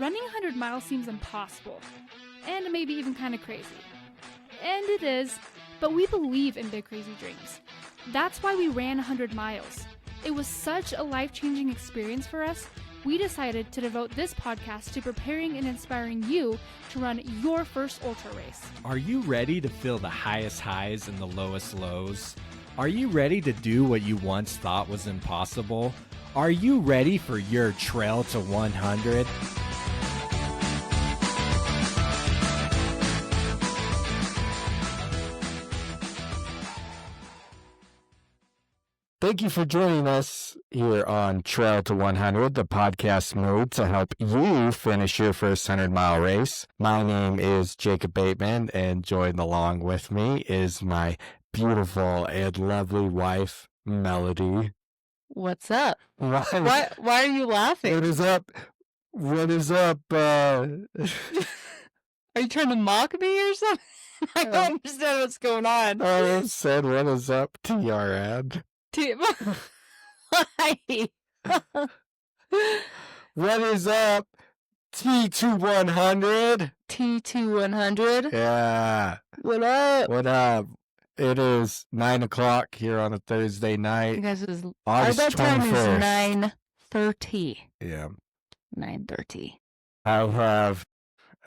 Running 100 miles seems impossible, and maybe even kind of crazy. And it is, but we believe in big crazy dreams. That's why we ran 100 miles. It was such a life-changing experience for us, we decided to devote this podcast to preparing and inspiring you to run your first ultra race. Are you ready to feel the highest highs and the lowest lows? Are you ready to do what you once thought was impossible? Are you ready for your trail to 100? Thank you for joining us here on Trail to 100, the podcast mode to help you finish your first 100-mile race. My name is Jacob Bateman, and joined along with me is my beautiful and lovely wife, Melody. What's up? Why are you laughing? What is up? What is up? Are you trying to mock me or something? I don't understand what's going on. I said, what is up, TRN? Why? What is up, T2100? T2100? Yeah. What up? What up? It is 9 o'clock here on a Thursday night. You guys, August our bedtime 21st. is 9:30. Yeah. 9:30. I'll have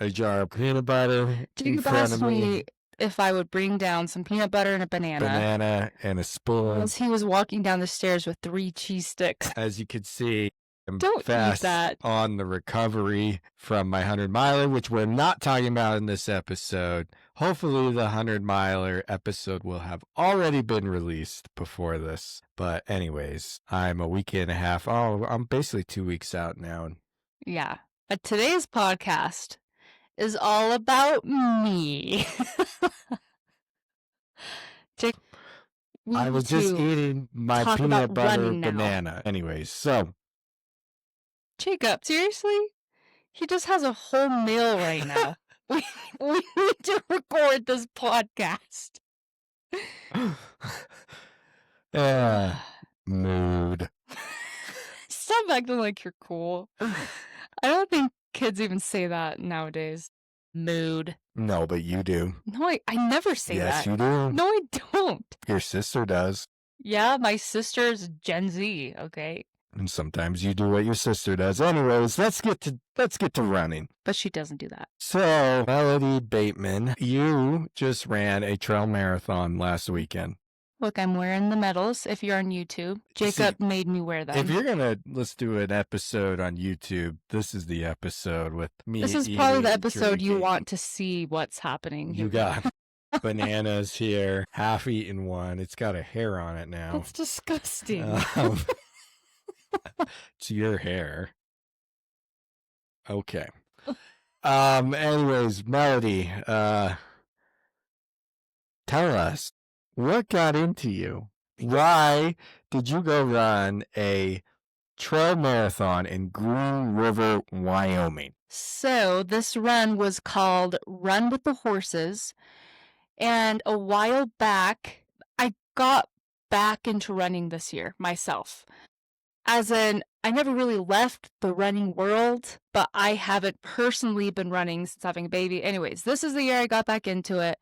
a jar of peanut butter in Jacob front asked of me. me if I would bring down some peanut butter and a Banana and a spoon. As he was walking down the stairs with 3 cheese sticks. As you can see, I'm Don't eat fast that. on the recovery from my 100-miler, which we're not talking about in this episode. Hopefully the 100-miler episode will have already been released before this. But anyways, I'm a week and a half. Oh, I'm basically 2 weeks out now. Yeah. But today's podcast is all about me. Jake, I was just eating my talk peanut about butter running now. banana. Anyways, so Jacob, seriously? He just has a whole meal right now. we need to record this podcast. Mood. Stop acting like you're cool. I don't think kids even say that nowadays. Mood. No, but you do. No, I never say that. Yes, you do. No, I don't. Your sister does. Yeah, my sister's Gen Z, okay? And sometimes you do what your sister does. Anyways, let's get to running. But she doesn't do that. So, Melody Bateman, you just ran a trail marathon last weekend. Look, I'm wearing the medals. If you're on YouTube, Jacob made me wear them. If you're let's do an episode on YouTube. This is the episode with me. This is probably the eating, episode you drinking. want to see what's happening. You got bananas here, half-eaten one. It's got a hair on it now. That's disgusting. It's your hair. Okay. Anyways, Melody, tell us, what got into you? Why did you go run a trail marathon in Green River, Wyoming? So this run was called Run with the Horses. And a while back, I got back into running this year myself. As in, I never really left the running world, but I haven't personally been running since having a baby. Anyways, this is the year I got back into it.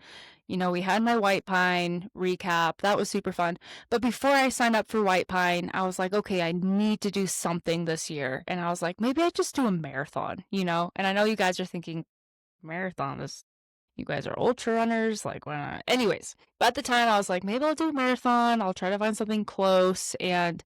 You know, we had my White Pine recap. That was super fun. But before I signed up for White Pine, I was like, okay, I need to do something this year. And I was like, maybe I just do a marathon, you know? And I know you guys are thinking, marathon, you guys are ultra runners, like, why not? Anyways, but at the time I was like, maybe I'll do a marathon. I'll try to find something close. And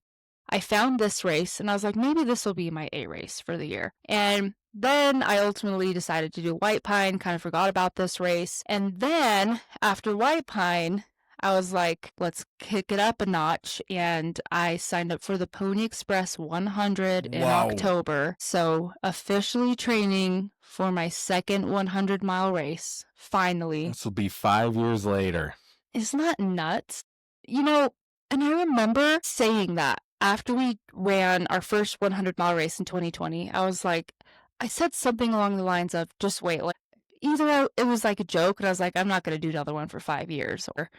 I found this race and I was like, maybe this will be my A race for the year. And then I ultimately decided to do White Pine, kind of forgot about this race. And then after White Pine, I was like, let's kick it up a notch. And I signed up for the Pony Express 100 in October. So officially training for my second 100-mile race, finally. This will be 5 years later. Isn't that nuts? You know, and I remember saying that after we ran our first 100-mile race in 2020, I was like, I said something along the lines of, just wait, like, either it was like a joke, and I was like, I'm not going to do another one for 5 years, or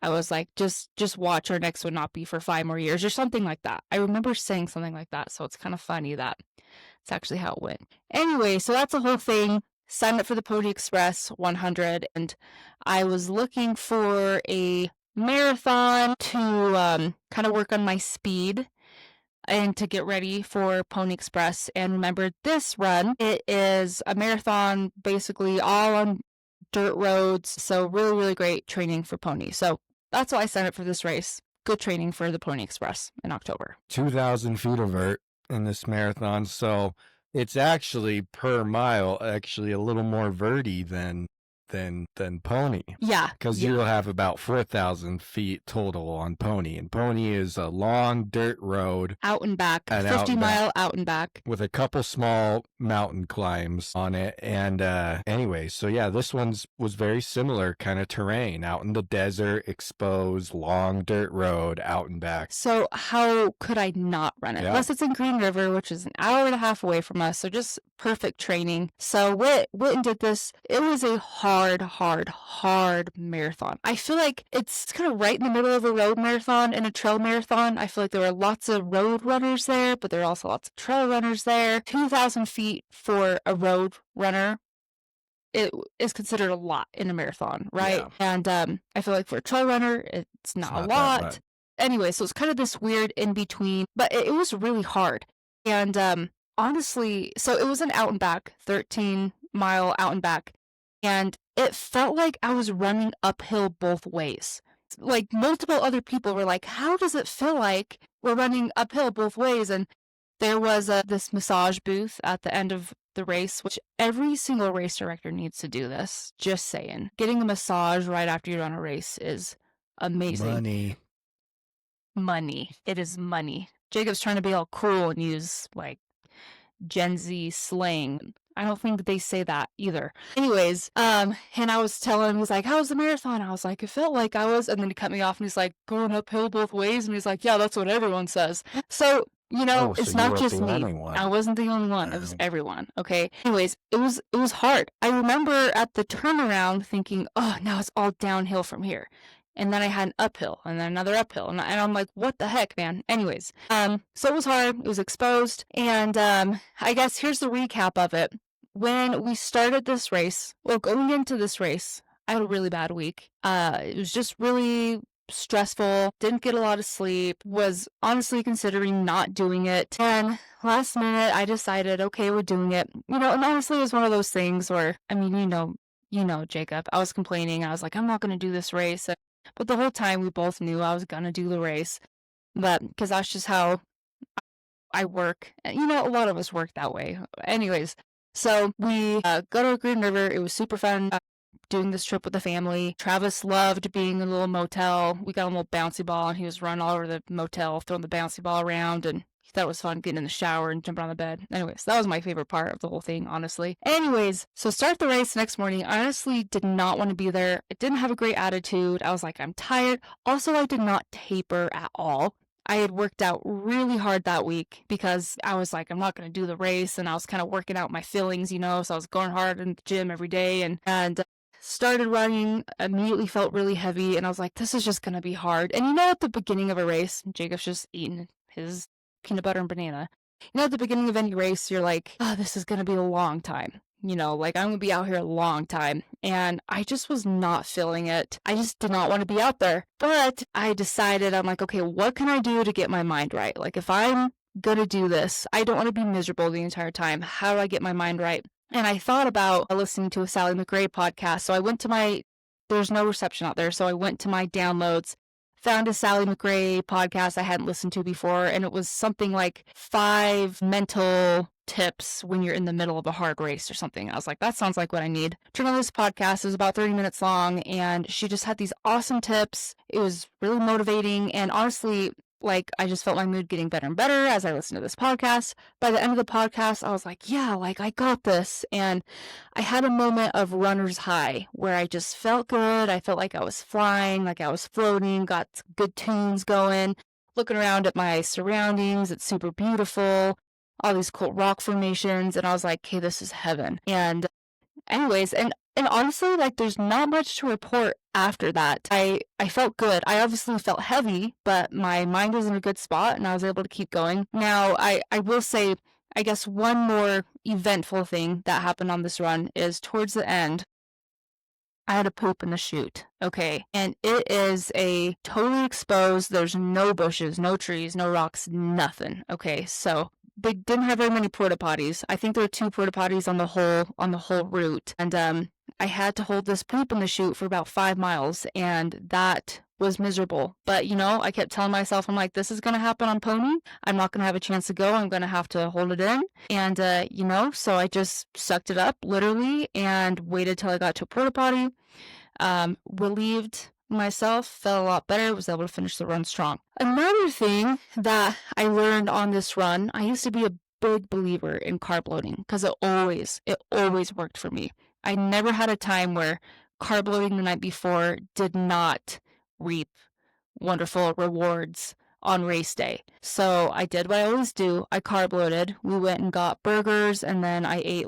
I was like, just watch our next one not be for 5 more years, or something like that. I remember saying something like that, so it's kind of funny that it's actually how it went. Anyway, so that's the whole thing. Signed up for the Pony Express 100, and I was looking for a marathon to kind of work on my speed and to get ready for Pony Express. And remember, this run, it is a marathon basically all on dirt roads, so really, really great training for pony. So that's why I signed up for this race. Good training for the Pony Express in October. 2,000 feet of vert in this marathon, so it's actually per mile actually a little more verty than pony. Yeah. Because you'll have about 4,000 feet total on pony, and pony is a long dirt road. Out and back, And 50-mile out and back. With a couple small mountain climbs on it. And anyway, so yeah, this was very similar kind of terrain, out in the desert, exposed, long dirt road, out and back. So how could I not run it? Yeah. Plus it's in Green River, which is an hour and a half away from us, so just perfect training. So Witten did this. It was a hard marathon. I feel like it's kind of right in the middle of a road marathon and a trail marathon. I feel like there were lots of road runners there, but there are also lots of trail runners there. 2,000 feet for a road runner, it is considered a lot in a marathon, right? Yeah. And I feel like for a trail runner, it's not a lot. Anyway, so it's kind of this weird in between, but it was really hard. And honestly, so it was an out and back, 13-mile out and back. And it felt like I was running uphill both ways. Like multiple other people were like, how does it feel like we're running uphill both ways? And there was this massage booth at the end of the race, which every single race director needs to do this. Just saying. Getting a massage right after you run a race is amazing. Money. It is money. Jacob's trying to be all cool and use like Gen Z slang. I don't think that they say that either. Anyways, and I was telling him, he's like, how was the marathon? I was like, it felt like I was, and then he cut me off and he's like, going uphill both ways. And he's like, yeah, that's what everyone says. So, it's not just me. I wasn't the only one. It was everyone. Okay. Anyways, it was hard. I remember at the turnaround thinking, oh, now it's all downhill from here. And then I had an uphill and then another uphill. And I'm like, what the heck, man? Anyways, so it was hard. It was exposed. And I guess here's the recap of it. When we started this race, going into this race, I had a really bad week. It was just really stressful. Didn't get a lot of sleep. Was honestly considering not doing it. And last minute, I decided, okay, we're doing it. And honestly, it was one of those things where, I mean, Jacob, I was complaining. I was like, I'm not going to do this race. But the whole time we both knew I was going to do the race. But because that's just how I work. A lot of us work that way. Anyways, so we go to Green River. It was super fun doing this trip with the family. Travis loved being in a little motel. We got a little bouncy ball and he was running all over the motel, throwing the bouncy ball around, and he thought it was fun getting in the shower and jumping on the bed. Anyways, that was my favorite part of the whole thing, honestly. Anyways, so start the race the next morning. I honestly did not want to be there. I didn't have a great attitude. I was like, I'm tired. Also, I did not taper at all. I had worked out really hard that week because I was like, I'm not going to do the race. And I was kind of working out my feelings, so I was going hard in the gym every day and started running, immediately felt really heavy. And I was like, this is just going to be hard. And at the beginning of a race, Jacob's just eating his peanut butter and banana. At the beginning of any race, you're like, oh, this is going to be a long time. Like I'm going to be out here a long time. And I just was not feeling it. I just did not want to be out there. But I decided, I'm like, okay, what can I do to get my mind right? Like if I'm going to do this, I don't want to be miserable the entire time. How do I get my mind right? And I thought about listening to a Sally McRae podcast. So I went to there's no reception out there. So I went to my downloads, found a Sally McRae podcast I hadn't listened to before. And it was something like 5 mental tips when you're in the middle of a hard race or something. I was like, that sounds like what I need. Turned on this podcast. It was about 30 minutes long. And she just had these awesome tips. It was really motivating. And honestly, like I just felt my mood getting better and better as I listened to this podcast. By the end of the podcast, I was like, yeah, like I got this. And I had a moment of runner's high where I just felt good. I felt like I was flying, like I was floating, got good tunes going, looking around at my surroundings. It's super beautiful, all these cool rock formations. And I was like, okay, this is heaven. And anyways, and And honestly, like, there's not much to report after that. I felt good. I obviously felt heavy, but my mind was in a good spot and I was able to keep going. Now, I will say, I guess one more eventful thing that happened on this run is towards the end, I had a poop in the chute, okay? And it is a totally exposed, there's no bushes, no trees, no rocks, nothing, okay? So they didn't have very many porta potties. I think there were 2 porta potties on the whole route. And I had to hold this poop in the chute for about 5 miles, and that was miserable. But, I kept telling myself, I'm like, this is going to happen on pony. I'm not going to have a chance to go. I'm going to have to hold it in. And, so I just sucked it up literally and waited till I got to a porta potty. Relieved myself, felt a lot better, was able to finish the run strong. Another thing that I learned on this run, I used to be a big believer in carb loading because it always worked for me. I never had a time where carb loading the night before did not reap wonderful rewards on race day. So I did what I always do. I carb loaded. We went and got burgers, and then I ate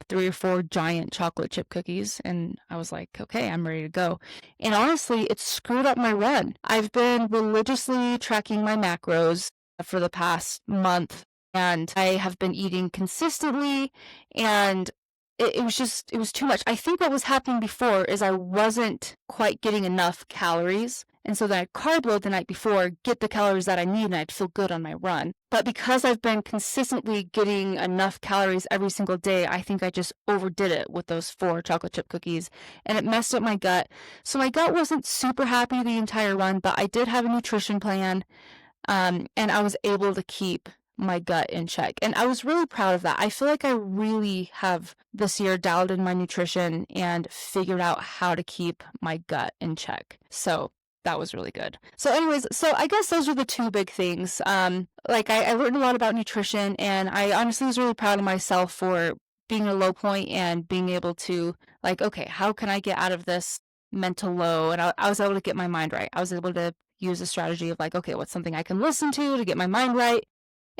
3 or 4 giant chocolate chip cookies, and I was like, okay, I'm ready to go. And honestly, it screwed up my run. I've been religiously tracking my macros for the past month, and I have been eating consistently, and it was too much. I think what was happening before is I wasn't quite getting enough calories. And so then I'd carb load the night before, get the calories that I need, and I'd feel good on my run. But because I've been consistently getting enough calories every single day, I think I just overdid it with those 4 chocolate chip cookies, and it messed up my gut. So my gut wasn't super happy the entire run, but I did have a nutrition plan, and I was able to keep my gut in check. And I was really proud of that. I feel like I really have this year dialed in my nutrition and figured out how to keep my gut in check. So that was really good. So anyways, so I guess those are the 2 big things. I learned a lot about nutrition, and I honestly was really proud of myself for being at a low point and being able to okay, how can I get out of this mental low? And I was able to get my mind right. I was able to use a strategy of okay, what's something I can listen to get my mind right?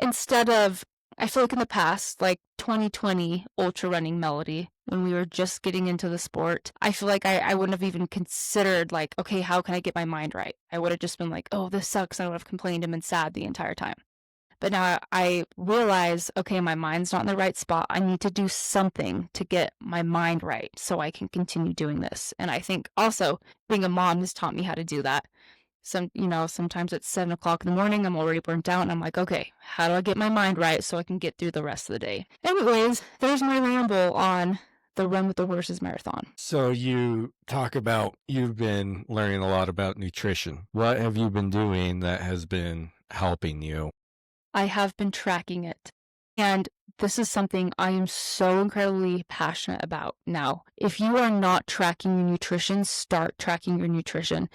Instead of, I feel like in the past, 2020 ultra running Melody, when we were just getting into the sport, I feel like I wouldn't have even considered okay, how can I get my mind right? I would have just been oh, this sucks. I would have complained and been sad the entire time. But now I realize, okay, my mind's not in the right spot. I need to do something to get my mind right so I can continue doing this. And I think also being a mom has taught me how to do that. Sometimes it's 7 o'clock in the morning, I'm already burnt out, and I'm like, okay, how do I get my mind right so I can get through the rest of the day? Anyways, there's my ramble on the Run with the Horses marathon. So you talk about you've been learning a lot about nutrition. What have you been doing that has been helping you? I have been tracking it. And this is something I am so incredibly passionate about now. If you are not tracking your nutrition, start tracking your nutrition.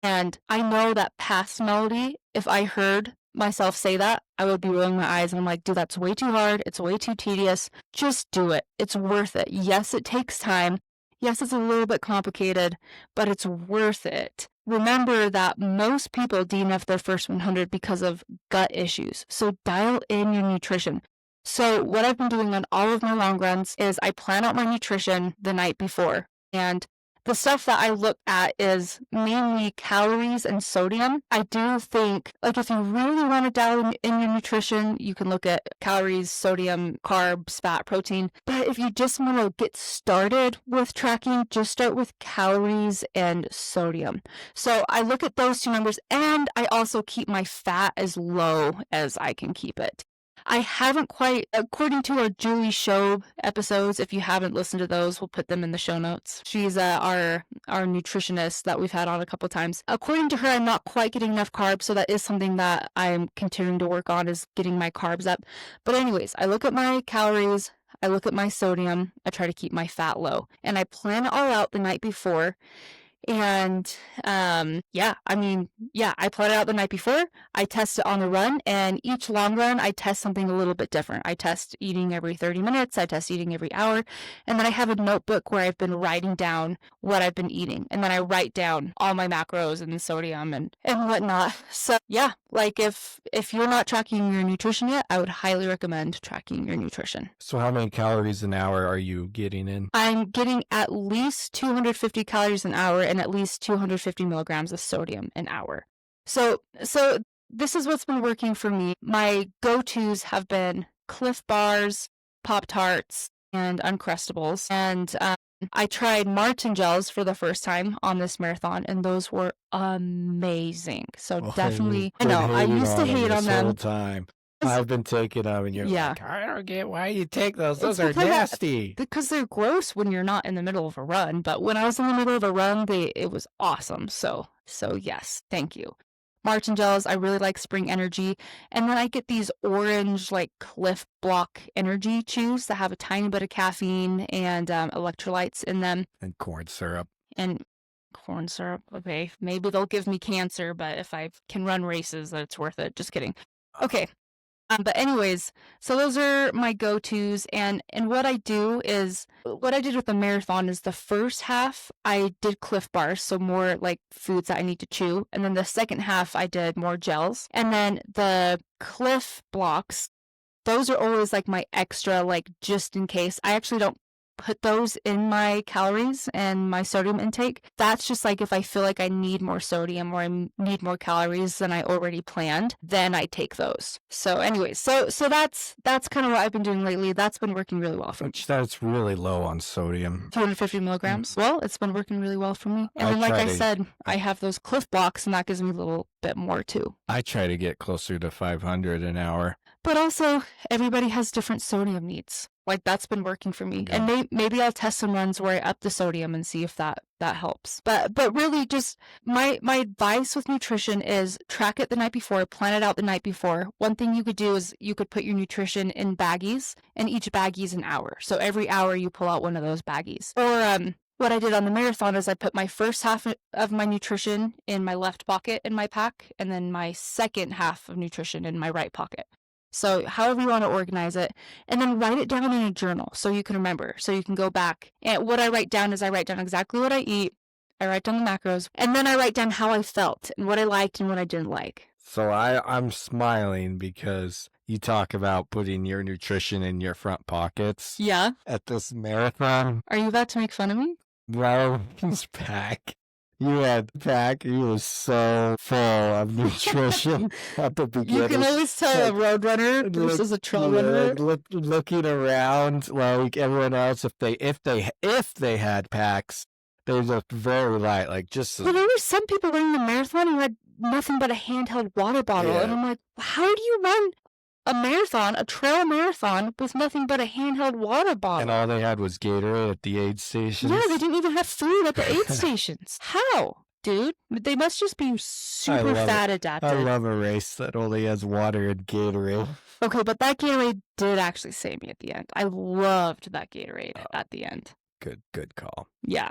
And I know that past Melody, if I heard myself say that, I would be rolling my eyes and I'm like, dude, that's way too hard. It's way too tedious. Just do it. It's worth it. Yes, it takes time. Yes, it's a little bit complicated, but it's worth it. Remember that most people DNF their first 100 because of gut issues. So dial in your nutrition. So what I've been doing on all of my long runs is I plan out my nutrition the night before. And the stuff that I look at is mainly calories and sodium. I do think, if you really want to dial in your nutrition, you can look at calories, sodium, carbs, fat, protein. But if you just want to get started with tracking, just start with calories and sodium. So I look at those 2 numbers, and I also keep my fat as low as I can keep it. I haven't quite, according to our Julie Shobe episodes, if you haven't listened to those, we'll put them in the show notes. She's our nutritionist that we've had on a couple times. According to her, I'm not quite getting enough carbs, so that is something that I'm continuing to work on, is getting my carbs up. But anyways, I look at my calories, I look at my sodium, I try to keep my fat low, and I plan it all out the night before. And yeah, I plan it out the night before. I test it on the run, and each long run, I test something a little bit different. I test eating every 30 minutes, I test eating every hour, and then I have a notebook where I've been writing down what I've been eating, and then I write down all my macros and sodium and whatnot. So yeah, like if you're not tracking your nutrition yet, I would highly recommend tracking your nutrition. So how many calories an hour are you getting in? I'm getting at least 250 calories an hour and at least 250 milligrams of sodium an hour. So this is what's been working for me. My go-tos have been Cliff Bars, Pop-Tarts, and Uncrustables. And I tried Martin gels for the first time on this marathon, and those were amazing. So definitely, I know, I used to hate on them. Whole time. I've been taking them, and you're like, I don't get why you take those. Those are nasty. Because they're gross when you're not in the middle of a run. But when I was in the middle of a run, it was awesome. So yes, thank you. Martin gels, I really like Spring Energy. And then I get these orange, like Cliff Block Energy chews that have a tiny bit of caffeine and electrolytes in them. And corn syrup. And corn syrup. Okay, maybe they'll give me cancer, but if I can run races, then it's worth it. Just kidding. Okay. But anyways, so those are my go-tos, and what I do is, what I did with the marathon is the first half I did Cliff Bars, so more like foods that I need to chew, and then the second half I did more gels, and then the Cliff Blocks, those are always like my extra, like just in case. I actually don't put those in my calories and my sodium intake. That's just like if I feel like I need more sodium or I need more calories than I already planned, then I take those. So anyways, so that's kind of what I've been doing lately. That's been working really well for me. That's really low on sodium. 250 milligrams. Well, it's been working really well for me. And then like I said, I have those Cliff Blocks, and that gives me a little bit more too. I try to get closer to 500 an hour. But also, everybody has different sodium needs. Like, that's been working for me. Yeah. And maybe I'll test some runs where I up the sodium and see if that helps. But really, just my advice with nutrition is track it the night before, plan it out the night before. One thing you could do is you could put your nutrition in baggies, and each baggie is an hour. So every hour you pull out one of those baggies. Or what I did on the marathon is I put my first half of my nutrition in my left pocket in my pack, and then my second half of nutrition in my right pocket. So however you want to organize it, and then write it down in a journal so you can remember, so you can go back. And what I write down is I write down exactly what I eat, I write down the macros, and then I write down how I felt and what I liked and what I didn't like. So I'm smiling because you talk about putting your nutrition in your front pockets. Yeah. At this marathon. Are you about to make fun of me? Well, his pack. You had pack. He was so full of nutrition at the beginning. You can always tell a road runner versus a trail runner. Looking around like everyone else, if they had packs, they looked very light, like just. Well, there were some people running the marathon who had nothing but a handheld water bottle, and I'm like, how do you run a marathon, a trail marathon, with nothing but a handheld water bottle? And all they had was Gatorade at the aid stations. Yeah, they didn't even have food at the aid stations. How, dude? They must just be super fat adapted. I love a race that only has water and Gatorade. Okay, but that Gatorade did actually save me at the end. I loved that Gatorade at the end. Good call. Yeah.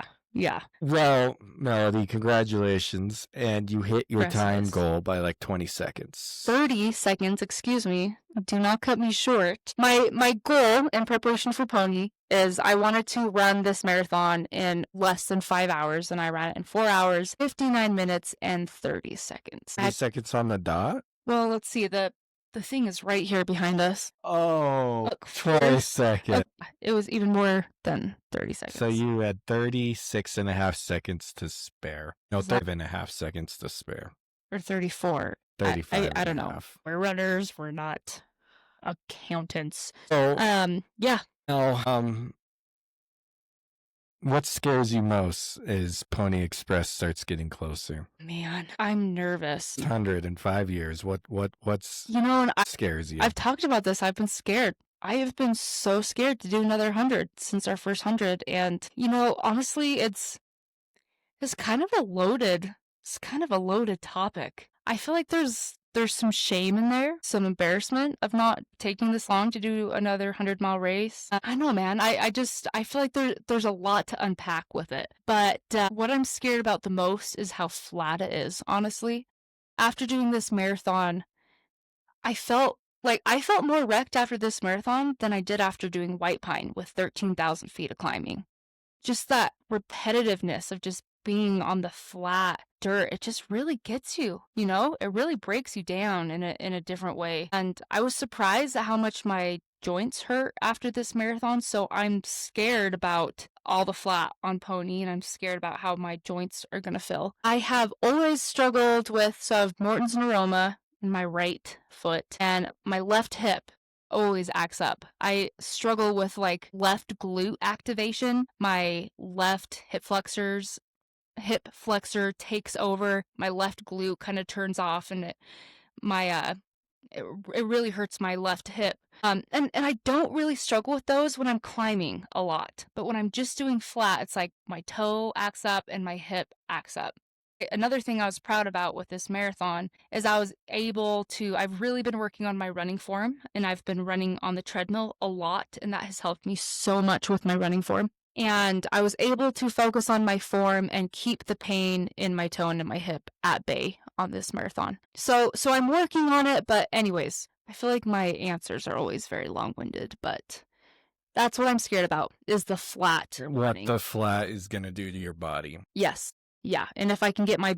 Well, Melody, congratulations. And you hit your time goal by like 20 seconds. 30 seconds, excuse me. Do not cut me short. My goal in preparation for Pony is I wanted to run this marathon in less than 5 hours, and I ran it in 4 hours, 59 minutes, and 30 seconds. 30 seconds on the dot? Well, let's see. The thing is right here behind us. Oh, 20 seconds. It was even more than 30 seconds. So you had 36 and a half seconds to spare. No, 30.5 seconds to spare. Or 34. 35. I don't know. We're runners. We're not accountants. So, yeah. Now, what scares you most is Pony Express starts getting closer. Man, I'm nervous. 100 in 5 years. What's scares you? I've talked about this. I've been scared. I have been so scared to do another 100 since our first 100. And, honestly, it's kind of a loaded topic. I feel like there's there's some shame in there, some embarrassment of not taking this long to do another 100-mile race. I don't know, man. I feel like there's a lot to unpack with it. But what I'm scared about the most is how flat it is, honestly. After doing this marathon, I felt more wrecked after this marathon than I did after doing White Pine with 13,000 feet of climbing. Just that repetitiveness of just being on the flat dirt, it just really gets you, you know? It really breaks you down in a different way. And I was surprised at how much my joints hurt after this marathon, so I'm scared about all the flat on pony, and I'm scared about how my joints are gonna feel. I have always struggled with, so I have Morton's neuroma in my right foot, and my left hip always acts up. I struggle with like left glute activation. My left hip flexor takes over. My left glute kind of turns off, and it really hurts my left hip. And I don't really struggle with those when I'm climbing a lot. But when I'm just doing flat, it's like my toe acts up and my hip acts up. Another thing I was proud about with this marathon is I've really been working on my running form, and I've been running on the treadmill a lot, and that has helped me so much with my running form. And I was able to focus on my form and keep the pain in my toe and in my hip at bay on this marathon. So I'm working on it, but anyways, I feel like my answers are always very long-winded, but that's what I'm scared about, is the flat running. What the flat is going to do to your body. Yes. Yeah, and if I can get my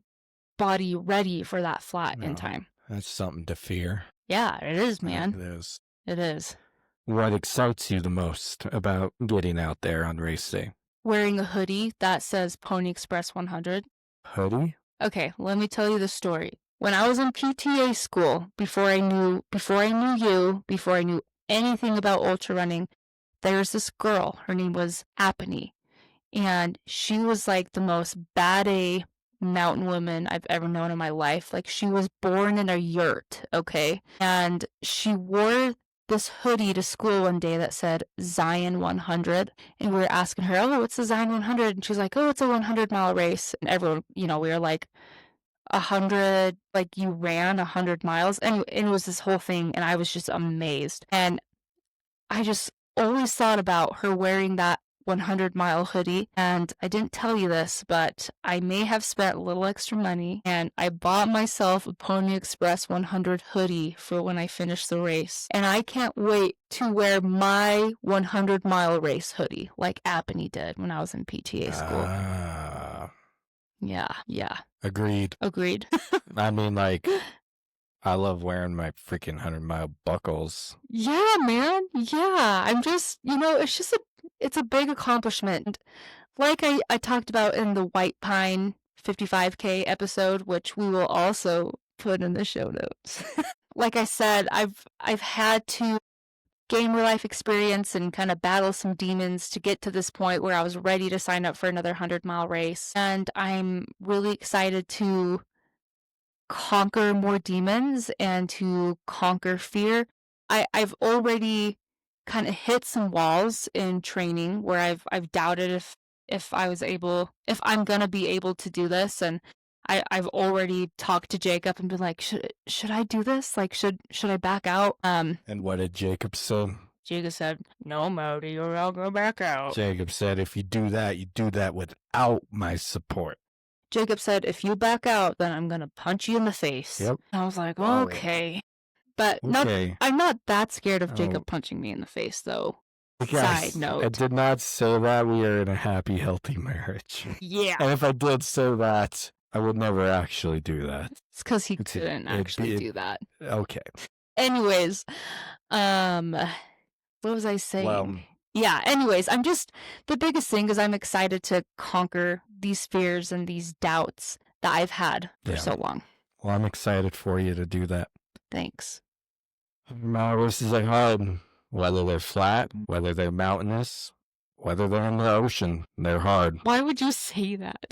body ready for that flat in time. That's something to fear. Yeah, it is, man. It is. It is. What excites you the most about getting out there on race day? Wearing a hoodie that says Pony Express 100. Hoodie? Okay, let me tell you the story. When I was in PTA school, before I knew anything about ultra running, there was this girl. Her name was Apony. And she was like the most bad-A mountain woman I've ever known in my life. Like, she was born in a yurt, okay? And she wore this hoodie to school one day that said Zion 100. And we were asking her, oh, what's the Zion 100? And she's like, oh, it's a 100-mile race. And everyone, we were like, 100, like you ran 100 miles. And it was this whole thing. And I was just amazed. And I just always thought about her wearing that 100-mile hoodie, and I didn't tell you this, but I may have spent a little extra money, and I bought myself a Pony Express 100 hoodie for when I finish the race, and I can't wait to wear my 100-mile race hoodie like Apony did when I was in PTA school. Yeah. Agreed. I mean, like, I love wearing my freaking 100-mile buckles. Yeah, man. Yeah. I'm just, it's a big accomplishment. Like I talked about in the White Pine 55K episode, which we will also put in the show notes. Like I said, I've had to gain real life experience and kind of battle some demons to get to this point where I was ready to sign up for another 100-mile race. And I'm really excited to conquer more demons and to conquer fear. I've already kind of hit some walls in training where I've doubted if I'm gonna be able to do this, and I've already talked to Jacob and been like, should I do this? Like, should I back out? And what did Jacob say? Jacob said, no, Modi, you're all gonna back out. Jacob said, if you do that without my support. Jacob said, if you back out, then I'm gonna punch you in the face. Yep. And I was like, okay. But I'm not that scared of Jacob punching me in the face, though. Side note. I did not say that. We are in a happy, healthy marriage. Yeah. And if I did say that, I would never actually do that. It's because he couldn't actually do that. Okay. Anyways, what was I saying? Well, yeah, anyways, the biggest thing is I'm excited to conquer these fears and these doubts that I've had for so long. Well, I'm excited for you to do that. Thanks. Races are hard, whether they're flat, whether they're mountainous, whether they're in the ocean, they're hard. Why would you say that?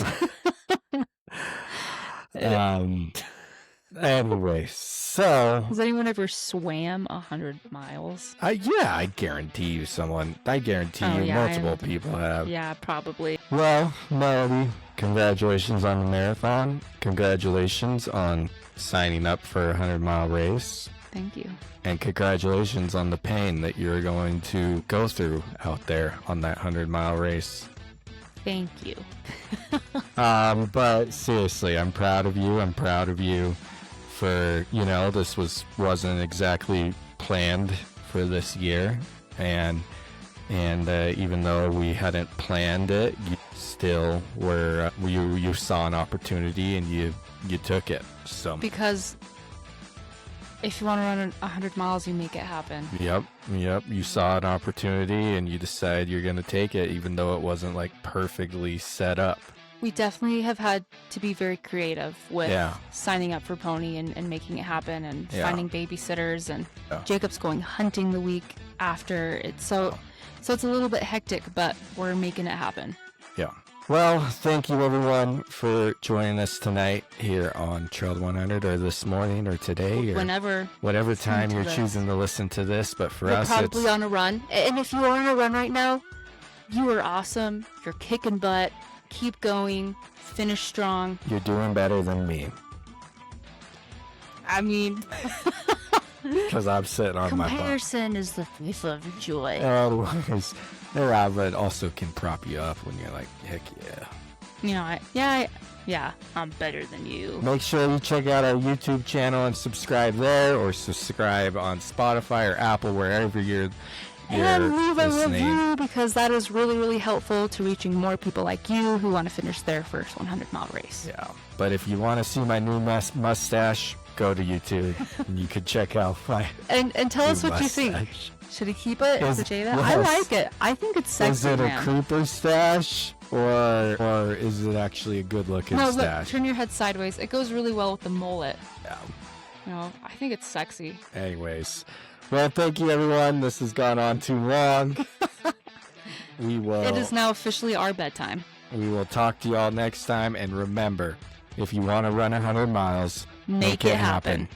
Anyway, so... Has anyone ever swam 100 miles? Yeah, I guarantee you multiple people have. Yeah, probably. Well, Melody, congratulations on the marathon. Congratulations on signing up for a 100-mile race. Thank you. And congratulations on the pain that you're going to go through out there on that 100-mile race. Thank you. But seriously, I'm proud of you. I'm proud of you for, this wasn't exactly planned for this year. And even though we hadn't planned it, you still were, you saw an opportunity and you took it. So Because if you want to run 100 miles, you make it happen. Yep. You saw an opportunity and you decided you're going to take it, even though it wasn't like perfectly set up. We definitely have had to be very creative with signing up for Pony and making it happen and finding babysitters. And Jacob's going hunting the week after it. So it's a little bit hectic, but we're making it happen. Yeah. Well, thank you everyone for joining us tonight here on Trail to 100, or this morning or today, or whatever time you're choosing to listen to this. But for us, probably on a run. And if you are on a run right now, you are awesome. You're kicking butt. Keep going. Finish strong. You're doing better than me. I mean, because I'm sitting on my butt. Comparison is the thief of joy. Otherwise, but also can prop you up when you're like, heck yeah. I'm better than you. Make sure you check out our YouTube channel and subscribe there, or subscribe on Spotify or Apple, wherever you're and leave a listening. review, because that is really, really helpful to reaching more people like you who want to finish their first 100-mile race. Yeah, but if you want to see my new mustache, go to YouTube and you could check out my and tell us what mustache. you think. Should he keep it? Is it Jada? Yes. I like it. I think it's sexy. Is it man. a creeper stash, or is it actually a good-looking no, stash? Look, turn your head sideways. It goes really well with the mullet. Yeah. I think it's sexy. Anyways, well, thank you everyone. This has gone on too long. It is now officially our bedtime. We will talk to you all next time, and remember, if you want to run 100 miles, Make it happen.